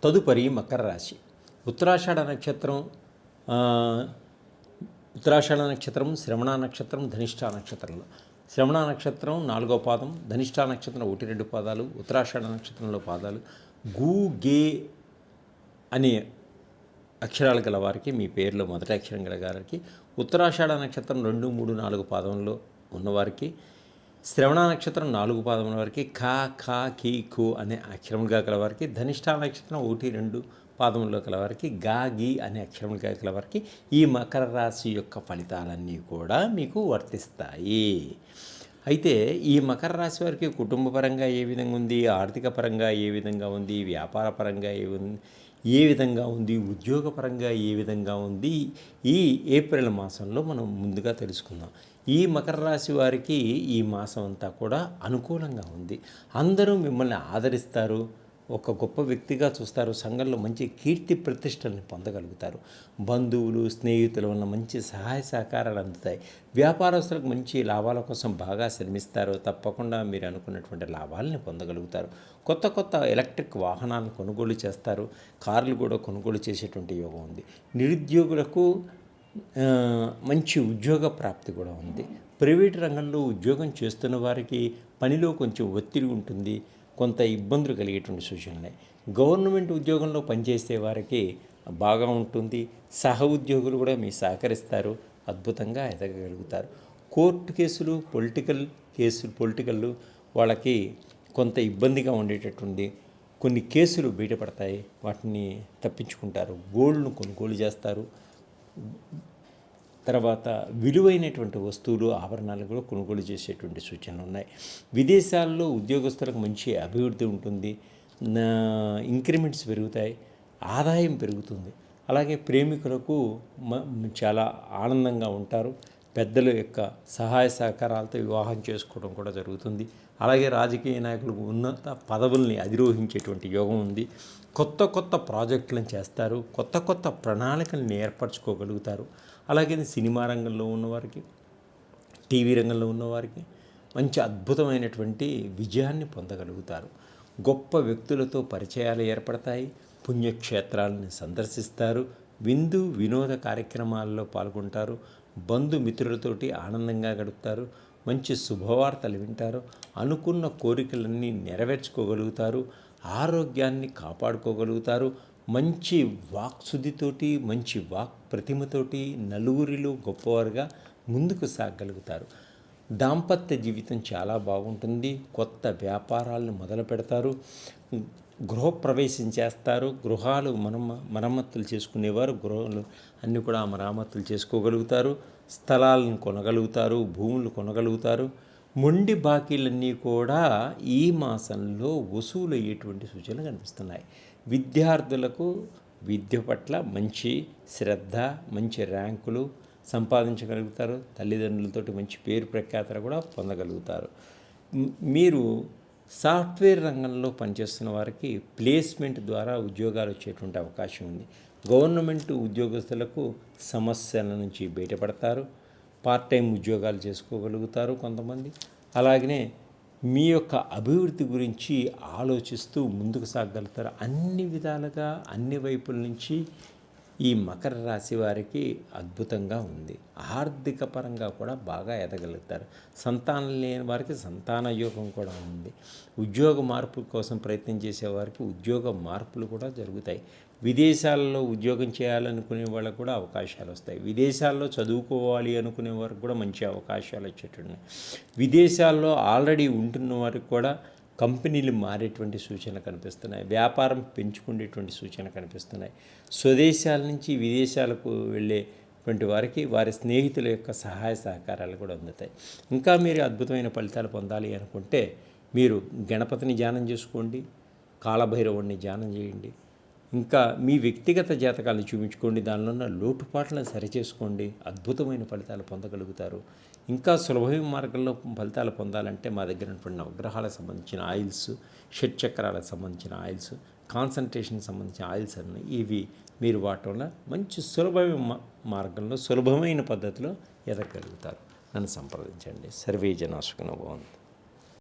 తదుపరి మకర రాశి. ఉత్తరాషాఢ నక్షత్రం, ఉత్తరాషాఢ నక్షత్రం, శ్రవణ నక్షత్రం, ధనిష్ఠా నక్షత్రంలో. శ్రవణ నక్షత్రం 4వ పాదం, ధనిష్ఠా నక్షత్రం 1-2 పాదాలు, ఉత్తరాషాఢ నక్షత్రంలో పాదాలు. గు గే అనే అక్షరాలు గల వారికి, మీ పేరులో మొదటి అక్షరం గల వారికి, ఉత్తరాషాఢ నక్షత్రం 2, 3, 4 పాదంలో ఉన్నవారికి, శ్రవణ నక్షత్రం 4 పాదముల వారికి, ఖ ఖ కి ఖు అనే అక్షరములుగా గలవారికి, ధనిష్ఠా నక్షత్రం 1, 2 పాదముల్లో కలవారికి, గా గి అనే అక్షరములుగా గలవారికి ఈ మకర రాశి యొక్క ఫలితాలన్నీ కూడా మీకు వర్తిస్తాయి. అయితే ఈ మకర రాశి వారికి కుటుంబపరంగా ఏ విధంగా ఉంది, ఆర్థిక పరంగా ఏ విధంగా ఉంది, వ్యాపార పరంగా ఏ విధంగా ఉంది, ఉద్యోగపరంగా ఏ విధంగా ఉంది, ఈ ఏప్రిల్ మాసంలో మనం ముందుగా తెలుసుకుందాం. ఈ మకర రాశి వారికి ఈ మాసం అంతా కూడా అనుకూలంగా ఉంది. అందరూ మిమ్మల్ని ఆదరిస్తారు, ఒక గొప్ప వ్యక్తిగా చూస్తారు, సంఘంలో మంచి కీర్తి ప్రతిష్టల్ని పొందగలుగుతారు. బంధువులు, స్నేహితుల వల్ల మంచి సహాయ సహకారాలు అందుతాయి. వ్యాపారస్తులకు మంచి లాభాల కోసం బాగా శ్రమిస్తారు, తప్పకుండా మీరు అనుకున్నటువంటి లాభాలని పొందగలుగుతారు. కొత్త కొత్త ఎలక్ట్రిక్ వాహనాలను కొనుగోలు చేస్తారు, కార్లు కూడా కొనుగోలు చేసేటువంటి యోగం ఉంది. నిరుద్యోగులకు మంచి ఉద్యోగ ప్రాప్తి కూడా ఉంది. ప్రైవేట్ రంగంలో ఉద్యోగం చేస్తున్న వారికి పనిలో కొంచెం ఒత్తిడి ఉంటుంది, కొంత ఇబ్బందులు కలిగేటువంటి సూచనలే. గవర్నమెంట్ ఉద్యోగంలో పనిచేసే వారికి బాగా ఉంటుంది. సహ ఉద్యోగులు కూడా మీ సహకరిస్తారు, అద్భుతంగా ఎదగగలుగుతారు. కోర్టు కేసులు, పొలిటికల్ వాళ్ళకి కొంత ఇబ్బందిగా ఉండేటట్టుంది. కొన్ని కేసులు బయటపడతాయి, వాటిని తప్పించుకుంటారు. గోల్డ్ను కొనుగోలు చేస్తారు. తర్వాత విలువైనటువంటి వస్తువులు, ఆభరణాలు కూడా కొనుగోలు చేసేటువంటి సూచనలు ఉన్నాయి. విదేశాల్లో ఉద్యోగస్తులకు మంచి అభివృద్ధి ఉంటుంది, ఇంక్రిమెంట్స్ పెరుగుతాయి, ఆదాయం పెరుగుతుంది. అలాగే ప్రేమికులకు చాలా ఆనందంగా ఉంటారు. పెద్దల యొక్క సహాయ సహకారాలతో వివాహం చేసుకోవడం కూడా జరుగుతుంది. అలాగే రాజకీయ నాయకులకు ఉన్నత పదవుల్ని అధిరోహించేటువంటి యోగం ఉంది. కొత్త కొత్త ప్రాజెక్టులను చేస్తారు, కొత్త కొత్త ప్రణాళికలను ఏర్పరచుకోగలుగుతారు. అలాగే సినిమా రంగంలో ఉన్నవారికి, టీవీ రంగంలో ఉన్నవారికి మంచి అద్భుతమైనటువంటి విజయాన్ని పొందగలుగుతారు. గొప్ప వ్యక్తులతో పరిచయాలు ఏర్పడతాయి, పుణ్యక్షేత్రాలను సందర్శిస్తారు, వినోద కార్యక్రమాల్లో పాల్గొంటారు, బంధుమిత్రులతోటి ఆనందంగా గడుపుతారు, మంచి శుభవార్తలు వింటారు, అనుకున్న కోరికలన్నీ నెరవేర్చుకోగలుగుతారు, ఆరోగ్యాన్ని కాపాడుకోగలుగుతారు. మంచి వాక్శుద్ధితోటి, మంచి వాక్ ప్రతిమతోటి నలుగురిలో గొప్పవారుగా ముందుకు సాగగలుగుతారు. దాంపత్య జీవితం చాలా బాగుంటుంది. కొత్త వ్యాపారాలను మొదలు పెడతారు, గృహప్రవేశం చేస్తారు. గృహాలు మరమ్మతులు చేసుకునేవారు గృహాలు అన్నీ కూడా మరమ్మతులు చేసుకోగలుగుతారు. స్థలాలను కొనగలుగుతారు, భూములు కొనగలుగుతారు. మొండి బాకీలన్నీ కూడా ఈ మాసంలో వసూలు అయ్యేటువంటి సూచనలు కనిపిస్తున్నాయి. విద్యార్థులకు విద్య పట్ల మంచి శ్రద్ధ, మంచి ర్యాంకులు సంపాదించగలుగుతారు. తల్లిదండ్రులతోటి మంచి పేరు ప్రఖ్యాతలు కూడా పొందగలుగుతారు. మీరు సాఫ్ట్వేర్ రంగంలో పనిచేస్తున్న వారికి ప్లేస్మెంట్ ద్వారా ఉద్యోగాలు వచ్చేటువంటి అవకాశం ఉంది. గవర్నమెంట్ ఉద్యోగస్తులకు సమస్యల నుంచి బయటపడతారు, పార్ట్ టైం ఉద్యోగాలు చేసుకోగలుగుతారు కొంతమంది. అలాగనే మీ యొక్క అభివృద్ధి గురించి ఆలోచిస్తూ ముందుకు సాగగలుగుతారు. అన్ని విధాలుగా, అన్ని వైపుల నుంచి ఈ మకర రాశి వారికి అద్భుతంగా ఉంది. ఆర్థిక పరంగా కూడా బాగా ఎదగలుగుతారు. సంతానం లేని వారికి సంతాన యోగం కూడా ఉంది. ఉద్యోగ మార్పు కోసం ప్రయత్నం చేసేవారికి ఉద్యోగ మార్పులు కూడా జరుగుతాయి. విదేశాల్లో ఉద్యోగం చేయాలనుకునే వాళ్ళకు కూడా అవకాశాలు వస్తాయి. విదేశాల్లో చదువుకోవాలి అనుకునే వారికి కూడా మంచి అవకాశాలు వచ్చేటున్నాయి. విదేశాల్లో ఆల్రెడీ ఉంటున్న వారికి కూడా కంపెనీలు మారేటువంటి సూచనలు కనిపిస్తున్నాయి. వ్యాపారం పెంచుకునేటువంటి సూచనలు కనిపిస్తున్నాయి. స్వదేశాల నుంచి విదేశాలకు వెళ్ళేటువంటి వారికి వారి స్నేహితుల యొక్క సహాయ సహకారాలు కూడా అందుతాయి. ఇంకా మీరు అద్భుతమైన ఫలితాలు పొందాలి అనుకుంటే మీరు గణపతిని ధ్యానం చేసుకోండి, కాలభైరవుడిని ధ్యానం చేయండి. ఇంకా మీ వ్యక్తిగత జాతకాలను చూపించుకోండి, దానిలో ఉన్న లోటుపాట్లను సరిచేసుకోండి. అద్భుతమైన ఫలితాలు పొందగలుగుతారు. ఇంకా సులభమైన మార్గంలో ఫలితాలు పొందాలంటే మా దగ్గర ఉన్నటువంటి నవగ్రహాలకు సంబంధించిన ఆయిల్స్, షట్చక్రాలకు సంబంధించిన ఆయిల్స్, కాన్సన్ట్రేషన్కి సంబంధించిన ఆయిల్స్ అన్నీ ఇవి మీరు వాడటం వల్ల మంచి సులభమైన మార్గంలో, సులభమైన పద్ధతిలో ఎదగలుగుతారు. నన్ను సంప్రదించండి. సర్వే జనా సుఖినో భవంతు.